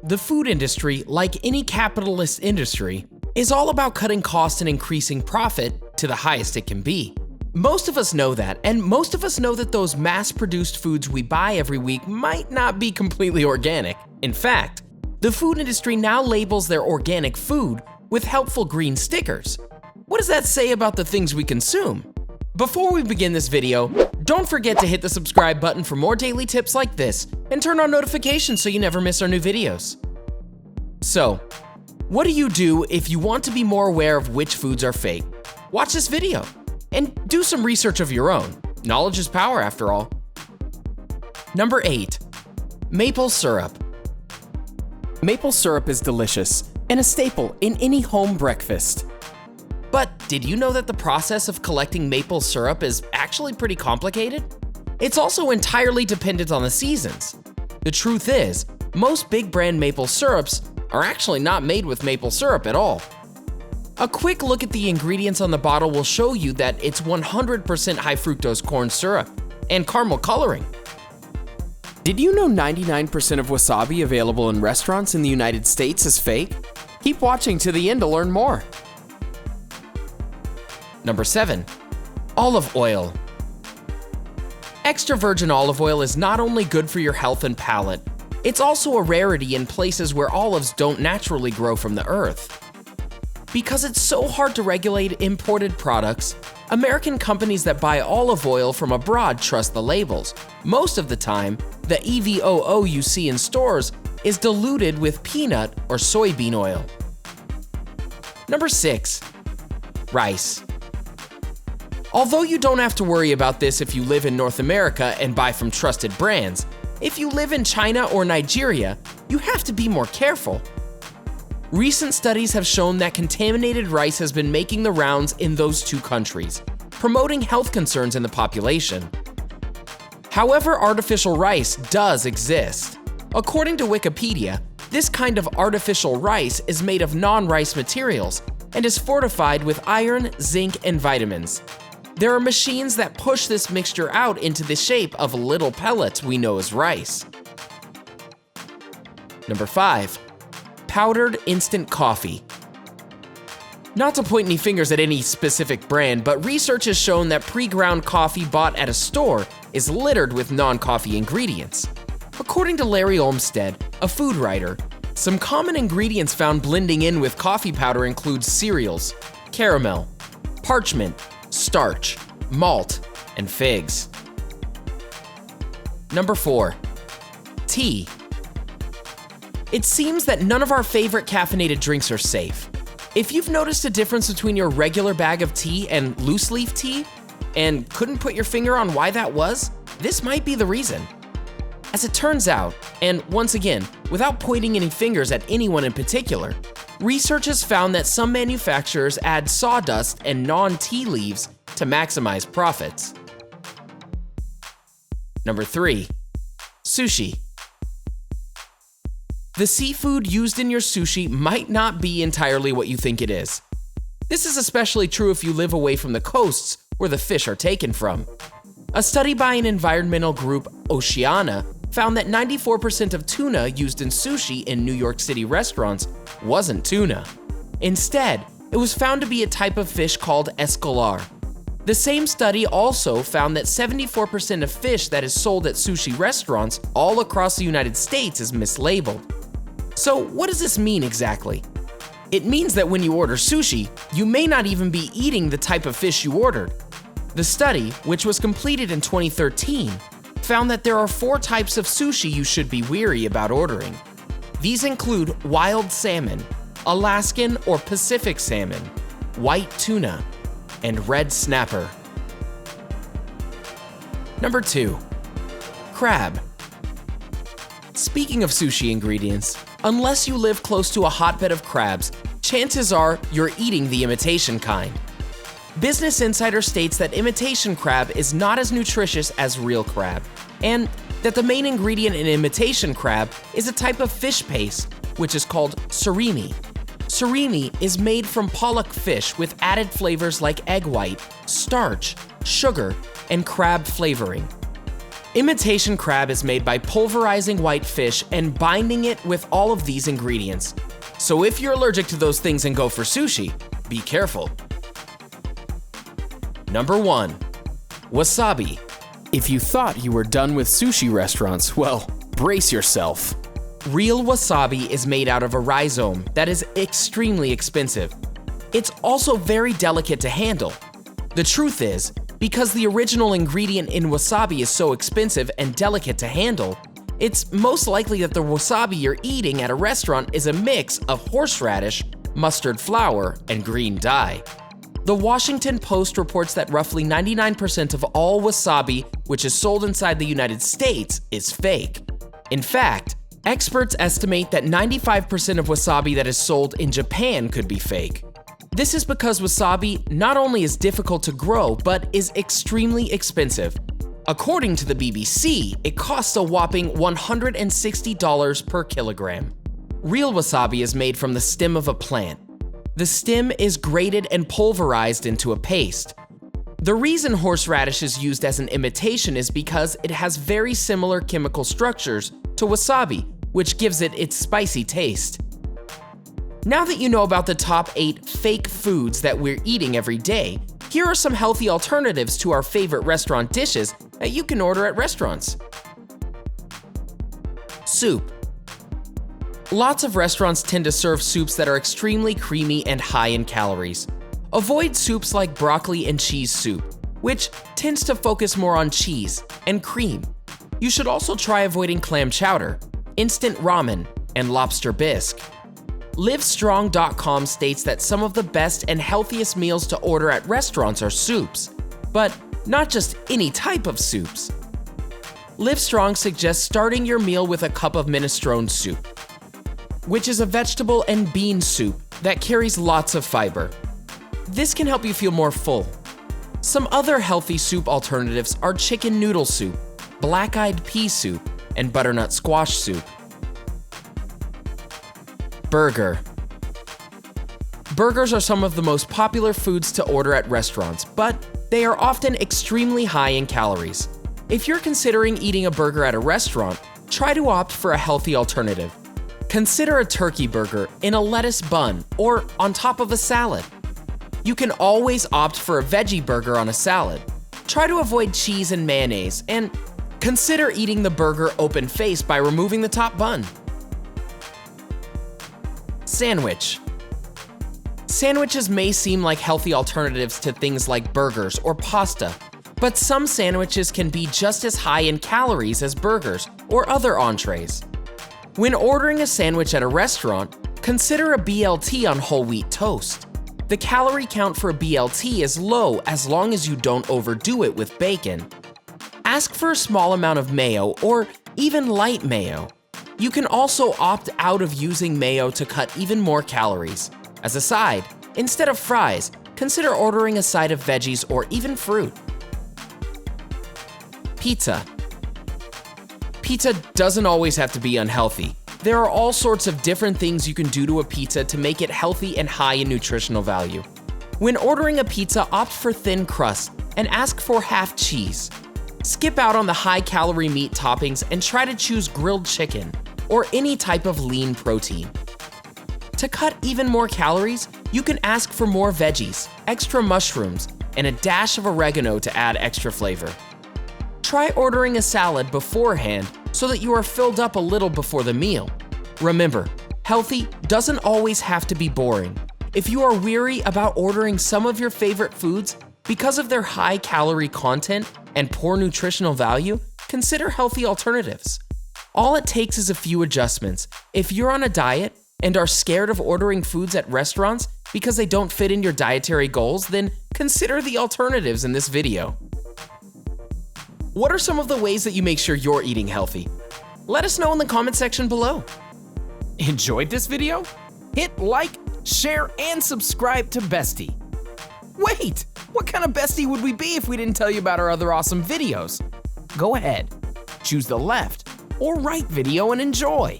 The food industry, like any capitalist industry, is all about cutting costs and increasing profit to the highest it can be. Most of us know that, and most of us know that those mass-produced foods we buy every week might not be completely organic. In fact, the food industry now labels their organic food with helpful green stickers. What does that say about the things we consume? Before we begin this video, don't forget to hit the subscribe button for more daily tips like this and turn on notifications so you never miss our new videos. So, what do you do if you want to be more aware of which foods are fake? Watch this video and do some research of your own. Knowledge is power after all. Number 8. Maple syrup. Maple syrup is delicious and a staple in any home breakfast. But did you know that the process of collecting maple syrup is actually pretty complicated? It's also entirely dependent on the seasons. The truth is, most big brand maple syrups are actually not made with maple syrup at all. A quick look at the ingredients on the bottle will show you that it's 100% high fructose corn syrup and caramel coloring. Did you know 99% of wasabi available in restaurants in the United States is fake? Keep watching to the end to learn more. Number 7. Olive oil. Extra virgin olive oil is not only good for your health and palate, it's also a rarity in places where olives don't naturally grow from the earth. Because it's so hard to regulate imported products, American companies that buy olive oil from abroad trust the labels. Most of the time, the EVOO you see in stores is diluted with peanut or soybean oil. Number 6. Rice. Although you don't have to worry about this if you live in North America and buy from trusted brands, if you live in China or Nigeria, you have to be more careful. Recent studies have shown that contaminated rice has been making the rounds in those two countries, promoting health concerns in the population. However, artificial rice does exist. According to Wikipedia, this kind of artificial rice is made of non-rice materials and is fortified with iron, zinc, and vitamins. There are machines that push this mixture out into the shape of little pellets we know as rice. Number 5. Powdered instant coffee. Not to point any fingers at any specific brand, but research has shown that pre-ground coffee bought at a store is littered with non-coffee ingredients. According to Larry Olmsted, a food writer, some common ingredients found blending in with coffee powder include cereals, caramel, parchment, starch, malt, and figs. Number 4. Tea. It seems that none of our favorite caffeinated drinks are safe. If you've noticed a difference between your regular bag of tea and loose leaf tea, and couldn't put your finger on why that was, this might be the reason. As it turns out, and once again, without pointing any fingers at anyone in particular, research has found that some manufacturers add sawdust and non-tea leaves to maximize profits. Number 3. Sushi. The seafood used in your sushi might not be entirely what you think it is. This is especially true if you live away from the coasts where the fish are taken from. A study by an environmental group, Oceana, found that 94% of tuna used in sushi in New York City restaurants wasn't tuna. Instead, it was found to be a type of fish called escolar. The same study also found that 74% of fish that is sold at sushi restaurants all across the United States is mislabeled. So what does this mean exactly? It means that when you order sushi, you may not even be eating the type of fish you ordered. The study, which was completed in 2013, found that there are 4 types of sushi you should be wary about ordering. These include wild salmon, Alaskan or Pacific salmon, white tuna, and red snapper. Number 2. Crab. Speaking of sushi ingredients, unless you live close to a hotbed of crabs, chances are you're eating the imitation kind. Business Insider states that imitation crab is not as nutritious as real crab, and that the main ingredient in imitation crab is a type of fish paste, which is called surimi. Surimi is made from pollock fish with added flavors like egg white, starch, sugar, and crab flavoring. Imitation crab is made by pulverizing white fish and binding it with all of these ingredients. So if you're allergic to those things and go for sushi, be careful. Number 1. Wasabi. If you thought you were done with sushi restaurants, well, brace yourself. Real wasabi is made out of a rhizome that is extremely expensive. It's also very delicate to handle. The truth is, because the original ingredient in wasabi is so expensive and delicate to handle, it's most likely that the wasabi you're eating at a restaurant is a mix of horseradish, mustard flour, and green dye. The Washington Post reports that roughly 99% of all wasabi which is sold inside the United States is fake. In fact, experts estimate that 95% of wasabi that is sold in Japan could be fake. This is because wasabi not only is difficult to grow, but is extremely expensive. According to the BBC, it costs a whopping $160 per kilogram. Real wasabi is made from the stem of a plant. The stem is grated and pulverized into a paste. The reason horseradish is used as an imitation is because it has very similar chemical structures to wasabi, which gives it its spicy taste. Now that you know about the top 8 fake foods that we're eating every day, here are some healthy alternatives to our favorite restaurant dishes that you can order at restaurants. Soup. Lots of restaurants tend to serve soups that are extremely creamy and high in calories. Avoid soups like broccoli and cheese soup, which tends to focus more on cheese and cream. You should also try avoiding clam chowder, instant ramen, and lobster bisque. Livestrong.com states that some of the best and healthiest meals to order at restaurants are soups, but not just any type of soups. Livestrong suggests starting your meal with a cup of minestrone soup, which is a vegetable and bean soup that carries lots of fiber. This can help you feel more full. Some other healthy soup alternatives are chicken noodle soup, black-eyed pea soup, and butternut squash soup. Burger. Burgers are some of the most popular foods to order at restaurants, but they are often extremely high in calories. If you're considering eating a burger at a restaurant, try to opt for a healthy alternative. Consider a turkey burger in a lettuce bun or on top of a salad. You can always opt for a veggie burger on a salad. Try to avoid cheese and mayonnaise, and consider eating the burger open-faced by removing the top bun. Sandwich. Sandwiches may seem like healthy alternatives to things like burgers or pasta, but some sandwiches can be just as high in calories as burgers or other entrees. When ordering a sandwich at a restaurant, consider a BLT on whole wheat toast. The calorie count for a BLT is low as long as you don't overdo it with bacon. Ask for a small amount of mayo or even light mayo. You can also opt out of using mayo to cut even more calories. As a side, instead of fries, consider ordering a side of veggies or even fruit. Pizza. Pizza doesn't always have to be unhealthy. There are all sorts of different things you can do to a pizza to make it healthy and high in nutritional value. When ordering a pizza, opt for thin crust and ask for half cheese. Skip out on the high-calorie meat toppings and try to choose grilled chicken or any type of lean protein. To cut even more calories, you can ask for more veggies, extra mushrooms, and a dash of oregano to add extra flavor. Try ordering a salad beforehand so that you are filled up a little before the meal. Remember, healthy doesn't always have to be boring. If you are weary about ordering some of your favorite foods because of their high calorie content and poor nutritional value, consider healthy alternatives. All it takes is a few adjustments. If you're on a diet and are scared of ordering foods at restaurants because they don't fit in your dietary goals, then consider the alternatives in this video. What are some of the ways that you make sure you're eating healthy? Let us know in the comment section below. Enjoyed this video? Hit like, share, and subscribe to Bestie. Wait, what kind of Bestie would we be if we didn't tell you about our other awesome videos? Go ahead, choose the left or right video and enjoy.